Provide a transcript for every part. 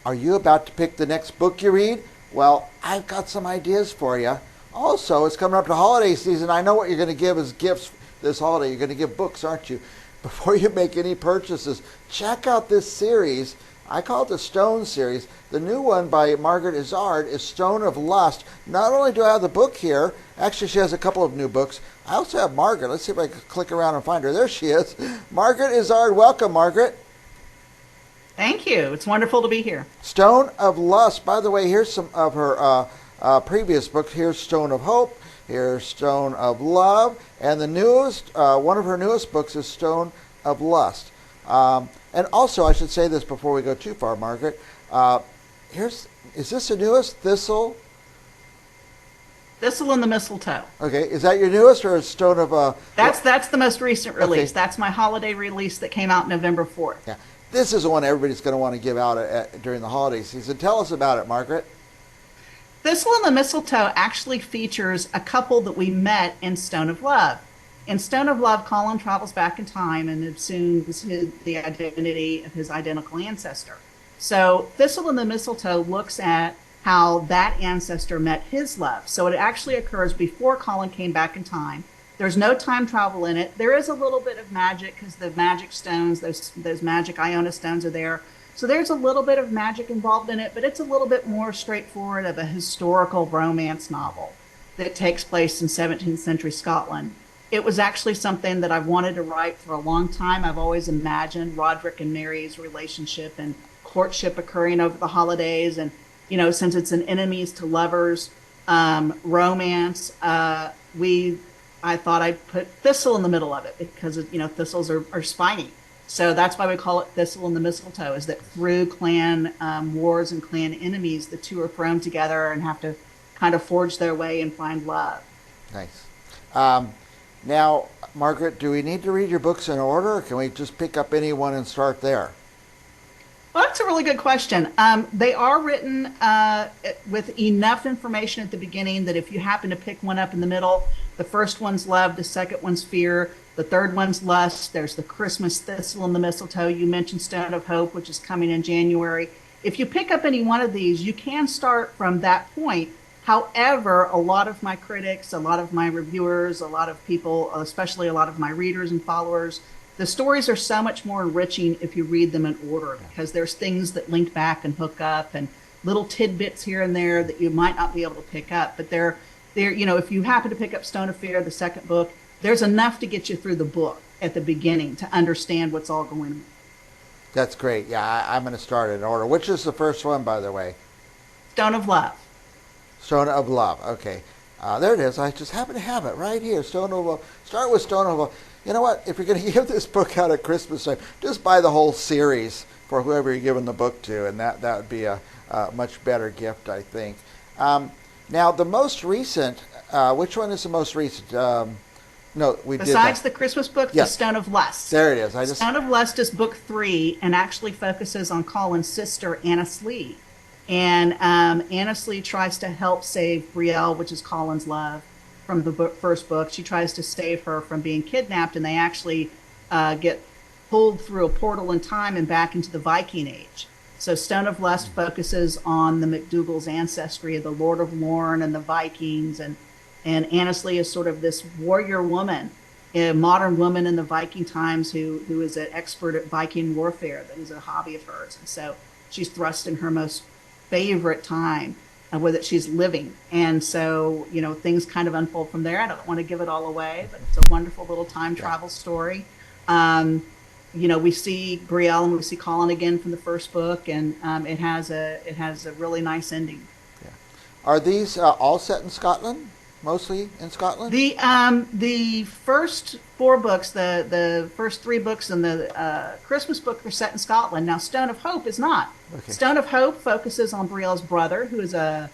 Are you about to pick the next book you read? Well, I've got some ideas for you. Also, it's coming up to holiday season. I know what you're going to give as gifts this holiday. You're going to give books, aren't you? Before you make any purchases, check out this series. I call it the Stone series. The new one by Margaret Izard is Stone of Lust. Not only do I have the book here, actually she has a couple of new books. I also have Margaret. Let's see if I can click around and find her. There she is. Margaret Izard. Welcome, Margaret. Thank you. It's wonderful to be here. Stone of Lust. By the way, here's some of her previous books. Here's Stone of Hope. Here's Stone of Love. And the newest, one of her newest books is Stone of Lust. And also, I should say this before we go too far, Margaret. Is this the newest? Thistle? Thistle and the Mistletoe. Okay, is that your newest or is Stone of... That's the most recent release. Okay. That's my holiday release that came out November 4th. Yeah. This is the one everybody's going to want to give out during the holiday season. Tell us about it, Margaret. Thistle and the Mistletoe actually features a couple that we met in Stone of Love. In Stone of Love, Colin travels back in time and assumes the identity of his identical ancestor. So Thistle and the Mistletoe looks at how that ancestor met his love. So it actually occurs before Colin came back in time. There's no time travel in it. There is a little bit of magic because the magic stones, those magic Iona stones are there. So there's a little bit of magic involved in it, but it's a little bit more straightforward of a historical romance novel that takes place in 17th century Scotland. It was actually something that I've wanted to write for a long time. I've always imagined Roderick and Mary's relationship and courtship occurring over the holidays. And, since it's an enemies to lovers romance, I thought I'd put Thistle in the middle of it because, thistles are spiny. So that's why we call it Thistle and the Mistletoe, is that through clan wars and clan enemies, the two are thrown together and have to kind of forge their way and find love. Nice. Now, Margaret, do we need to read your books in order, or can we just pick up any one and start there? Well, that's a really good question. They are written with enough information at the beginning that if you happen to pick one up in the middle, the first one's love, the second one's fear, the third one's lust. There's the Christmas Thistle and the Mistletoe. You mentioned Stone of Hope, which is coming in January. If you pick up any one of these, you can start from that point. However, a lot of my critics, a lot of my reviewers, a lot of people, especially a lot of my readers and followers, the stories are so much more enriching if you read them in order because there's things that link back and hook up and little tidbits here and there that you might not be able to pick up. But they're if you happen to pick up Stone of Fear, the second book, there's enough to get you through the book at the beginning to understand what's all going on. That's great. Yeah, I'm going to start in order. Which is the first one, by the way? Stone of Love. Stone of Love. Okay. There it is. I just happen to have it right here. Stone of Love. Start with Stone of Love. You know what? If you're going to give this book out at Christmas time, just buy the whole series for whoever you're giving the book to, and that would be a much better gift, I think. Now, the most recent, which one is the most recent? No, we Besides did the Christmas book, yeah. The Stone of Lust. There it is. Stone of Lust is book 3 and actually focuses on Colin's sister, Annis Lee. And Annis Lee tries to help save Brielle, which is Colin's love, from the first book. She tries to save her from being kidnapped, and they actually get pulled through a portal in time and back into the Viking Age. So Stone of Lust focuses on the MacDougall's ancestry of the Lord of Lorne and the Vikings, and Annis Lee is sort of this warrior woman, a modern woman in the Viking times who is an expert at Viking warfare. That is a hobby of hers. And so she's thrust in her most favorite time with it she's living. And so, things kind of unfold from there. I don't want to give it all away, but it's a wonderful little time travel story. We see Brielle and we see Colin again from the first book, and it has a really nice ending. Yeah. Are these all set in Scotland? Mostly in Scotland? The first 4 books, the first 3 books and the Christmas book are set in Scotland. Now, Stone of Hope is not. Okay. Stone of Hope focuses on Brielle's brother, who is a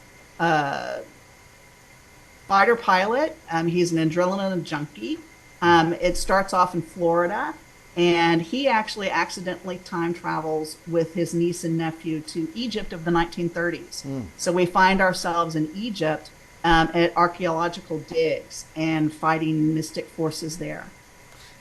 fighter pilot. He's an adrenaline junkie. It starts off in Florida, and he actually accidentally time travels with his niece and nephew to Egypt of the 1930s. So we find ourselves in Egypt at archaeological digs and fighting mystic forces there.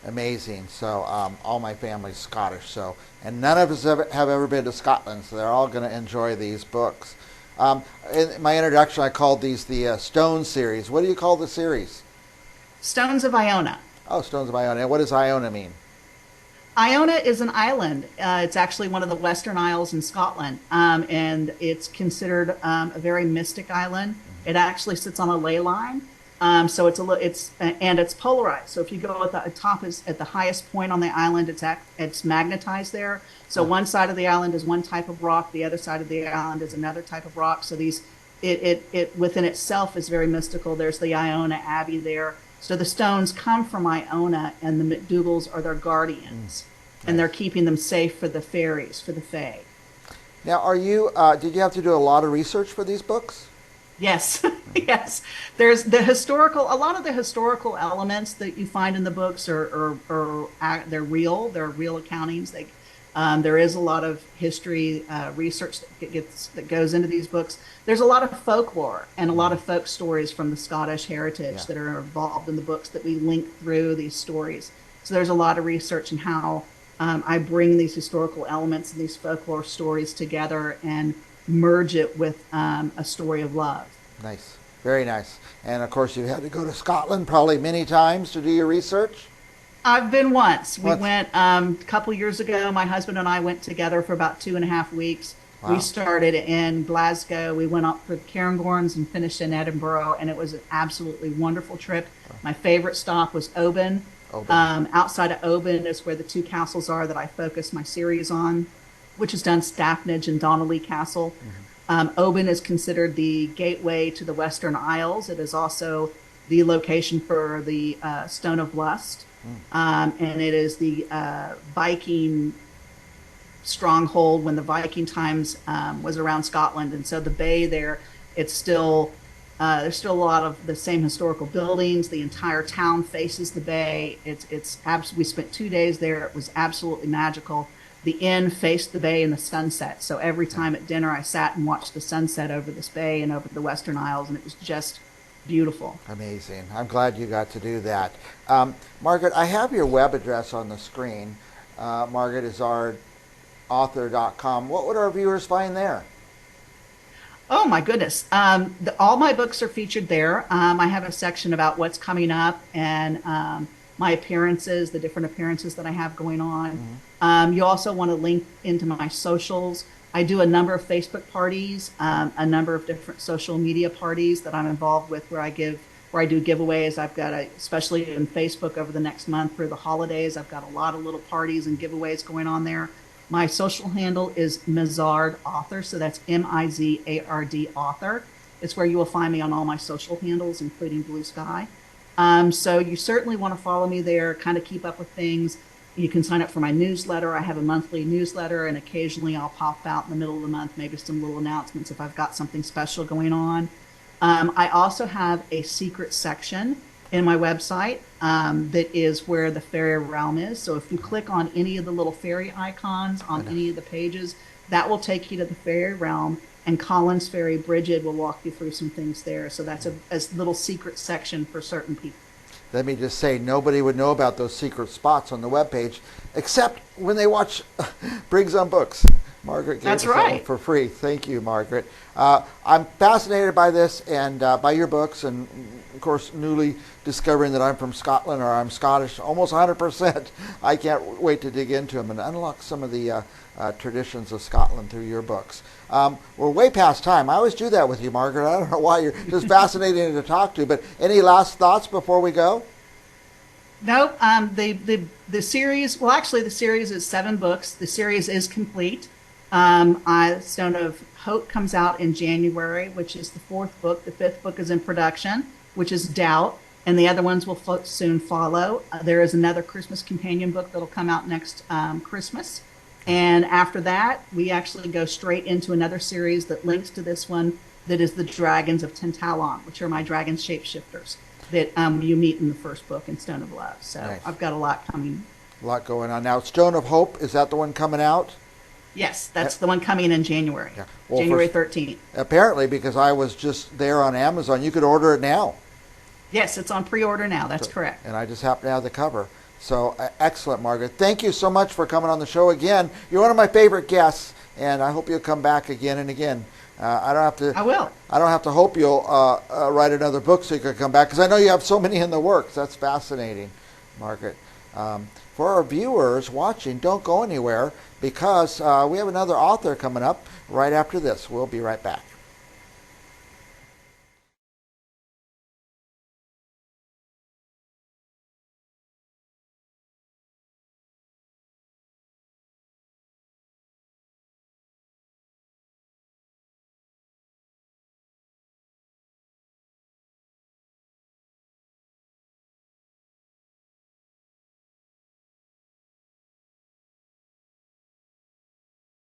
Amazing. So all my family's Scottish, so and none of us have ever been to Scotland, so they're all going to enjoy these books. In my introduction, I called these the Stone series. What do you call the series? Stones of Iona. Oh, Stones of Iona. What does Iona mean? Iona is an island. It's actually one of the Western Isles in Scotland, and it's considered a very mystic island. It actually sits on a ley line, so it's polarized. So if you go at the top is at the highest point on the island, it's magnetized there. So one side of the island is one type of rock, the other side of the island is another type of rock. So it within itself is very mystical. There's the Iona Abbey there. So the stones come from Iona, and the McDougals are their guardians, and they're keeping them safe for the fairies, for the fae. Now, did you have to do a lot of research for these books? Yes, yes. There's a lot of the historical elements that you find in the books they're real. They're real accountings. There is a lot of history research that goes into these books. There's a lot of folklore and a lot of folk stories from the Scottish heritage that are involved in the books that we link through these stories. So there's a lot of research in how I bring these historical elements and these folklore stories together and merge it with a story of love. Nice. Very nice. And of course, you had to go to Scotland probably many times to do your research? I've been once. We went a couple years ago. My husband and I went together for about 2.5 weeks. Wow. We started in Glasgow. We went up for Cairngorms and finished in Edinburgh, and it was an absolutely wonderful trip. My favorite stop was Oban. Outside of Oban is where the two castles are that I focus my series on, which is Dunstafnage and Donnelly Castle. Oban is considered the gateway to the Western Isles. It is also the location for the Stone of Lust. And it is the Viking stronghold when the Viking times was around Scotland, and so the bay there, it's still there's still a lot of the same historical buildings. The entire town faces the bay. We spent 2 days there. It was absolutely magical. The inn faced the bay in the sunset, so every time at dinner I sat and watched the sunset over this bay and over the Western Isles, and it was just beautiful. Amazing. I'm glad you got to do that. Margaret, I have your web address on the screen, margaretizardauthor.com. What would our viewers find there? Oh my goodness. All my books are featured there. I have a section about what's coming up and my appearances, the different appearances that I have going on. You also want to link into my socials. I do a number of Facebook parties, a number of different social media parties that I'm involved with where I do giveaways. I've got especially in Facebook over the next month through the holidays, I've got a lot of little parties and giveaways going on there. My social handle is Mizard Author, so that's Mizard Author. It's where you will find me on all my social handles, including Blue Sky. So you certainly want to follow me there, kind of keep up with things. You can sign up for my newsletter. I have a monthly newsletter, and occasionally I'll pop out in the middle of the month, maybe some little announcements if I've got something special going on. I also have a secret section in my website that is where the fairy realm is. So if you click on any of the little fairy icons on any of the pages, that will take you to the fairy realm, and Colin's Fairy Bridget will walk you through some things there. So that's a little secret section for certain people. Let me just say, nobody would know about those secret spots on the webpage except when they watch Briggs on Books. Margaret gave us that for free. Thank you, Margaret. I'm fascinated by this and by your books, and of course, newly discovering that I'm from Scotland or I'm Scottish, almost 100%. I can't wait to dig into them and unlock some of the traditions of Scotland through your books. We're way past time. I always do that with you, Margaret. I don't know why. You're just fascinating to talk to. But any last thoughts before we go? No. The series. Well, actually, the series is 7 books. The series is complete. Stone of Hope comes out in January, which is the 4th book. The 5th book is in production, which is Doubt, and the other ones will soon follow. There is another Christmas companion book that'll come out next Christmas. And after that, we actually go straight into another series that links to this one, that is the Dragons of Tintalon, which are my dragon shapeshifters that you meet in the 1st book in Stone of Love. So nice. I've got a lot coming. A lot going on. Now, Stone of Hope, is that the one coming out? Yes, that's the one coming in January, January 13th. Apparently, because I was just there on Amazon, you could order it now. Yes, it's on pre-order now. That's correct. And I just happen to have the cover. So excellent, Margaret. Thank you so much for coming on the show again. You're one of my favorite guests, and I hope you'll come back again and again. I don't have to. I will. I don't have to hope you'll write another book so you can come back, because I know you have so many in the works. That's fascinating, Margaret. For our viewers watching, don't go anywhere, because we have another author coming up right after this. We'll be right back.